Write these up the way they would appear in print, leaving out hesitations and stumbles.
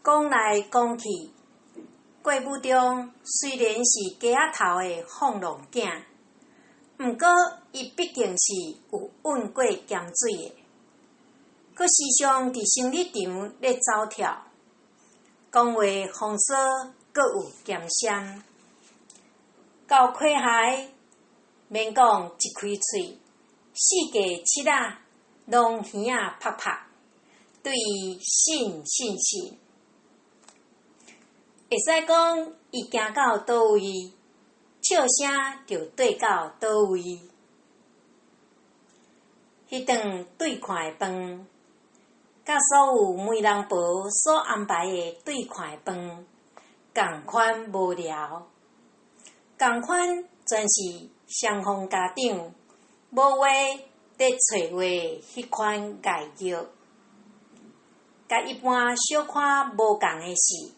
讲来讲去，郭武中虽然是家仔头的放浪囝，毋过伊毕竟是有混过咸水的，佮时常伫生理场咧走跳，讲话风骚佮有咸闪。到溪海，免讲一开喙，四界七仔拢耳仔拍拍，对伊信。会使讲伊行到倒位，笑声就对到倒位。迄顿对看的饭，甲所有媒人婆所安排的对看的饭，共款无聊，共款全是双方家长无话在找话迄款概叫，甲一般小可无共的是。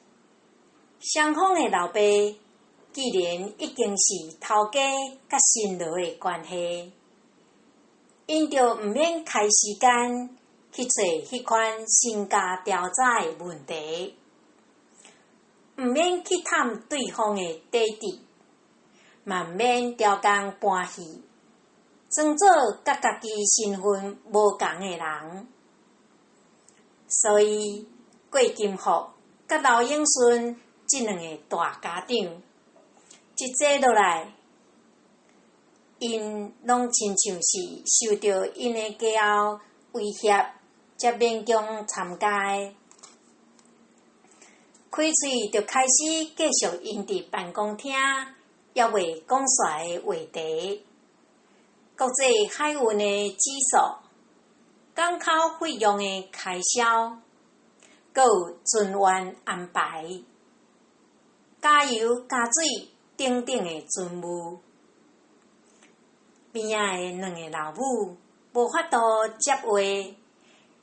双方的老爸，既然已经是头家甲新郎的关系，因就毋免开时间去找迄款身家调查的问题，毋免去探对方的底底，嘛毋免调工搬戏，装作甲家己身份无共的人。所以郭金福甲刘永顺这两个大家长，一坐落来，因拢亲像是受到因的家后威胁，才勉强参加的。开喙就开始继续因伫办公厅也未讲煞的话题，国际海运的指数、港口费用的开销，佮有船员安排、加油加水等等的船务。边仔的两个老母无法度接话，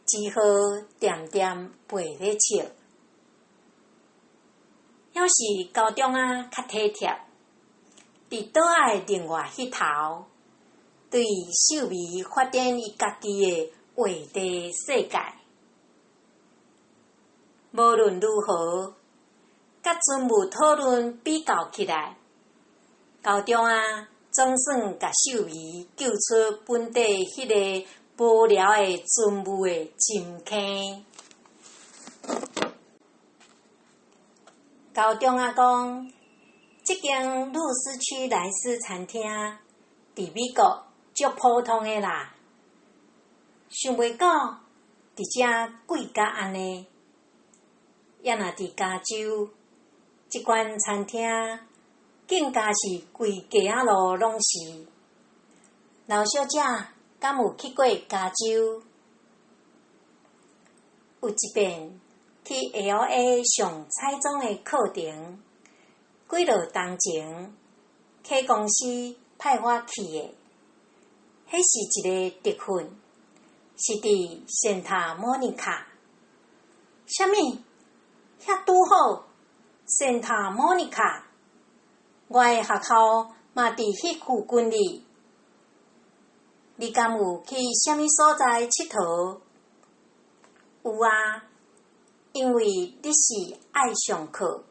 只好点点陪咧笑。要是高中较体贴，伫岛仔的另外迄头，对秀美发展伊家己的画地世界。无论如何，甲船务讨论比较起来，高中总算甲秀美救出本地迄个无聊的船务的深坑。高中讲，这间露丝区莱斯餐厅伫美国足普通的啦，想袂到伫遮贵甲安尼。也若伫加州，这间餐厅更加是规家仔路拢是。老小姐敢有去过加州？有一遍去 LA 上彩妆的课程，几落钟前，客公司派我去的。迄是一个特训，是伫Santa Monica。啥物？遐拄好 Santa Monica， 我的学校嘛伫迄附近里。你敢有去啥物所在佚佗？有啊，因为你是爱上课，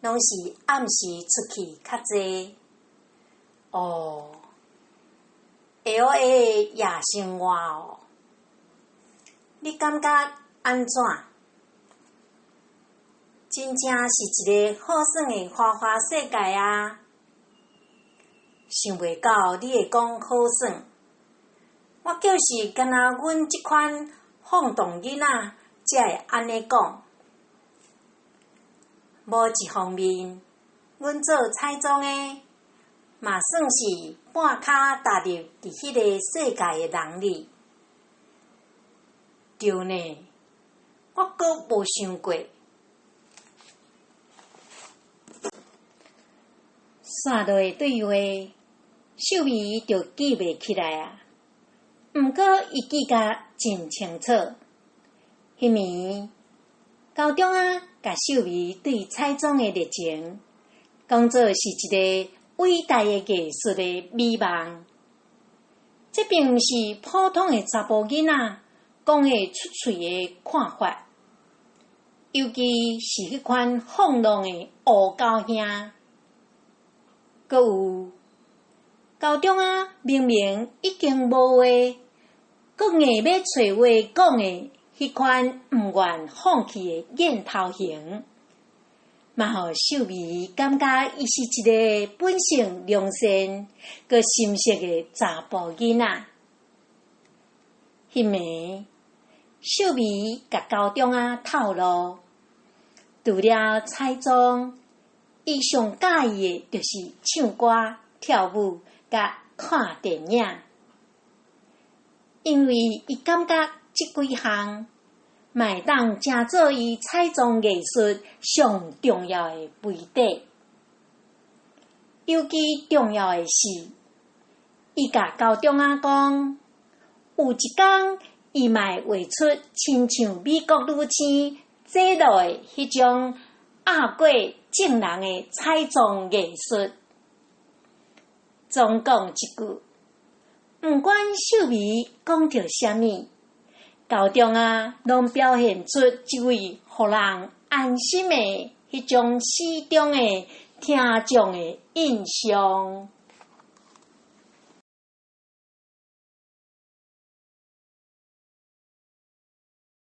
拢是暗时出去较济。哦 ，LA 的夜生活哦，你感觉安怎？真正是一个好耍的花花世界啊！想袂到你会讲好耍，我就是敢若阮即款放荡囡仔才会安尼讲。无一方面，阮做彩妆的，嘛算是半脚踏入伫迄个世界的人里。对呢，我阁无想过。线落的对话，秀美就记袂起来啊。毋过伊记甲真清楚。迄暝，高中甲秀美对彩妆的热情，讲做是一个伟大的艺术的美梦。这并毋是普通的查甫囡仔讲会出喙的看法。尤其是迄款放浪的乌狗兄。阁有高中明明已经无话，阁硬要找话讲的迄款毋愿放弃的燕头型，嘛互秀美感觉伊是一个本性良善、阁心细的查甫囡仔。迄暝，秀美甲高中透露，除了彩妆，伊上喜意的就是唱歌、跳舞、甲看电影，因为伊感觉即几项会当成做伊彩妆艺术上重要的基底。尤其重要的是，伊甲高中讲，有一天伊嘛会画出亲像美国女星坐落的迄种压过正人的彩妆艺术。总讲一句，毋管秀美讲着啥物，高中拢表现出一位互人安心的迄种始终的听众的印象。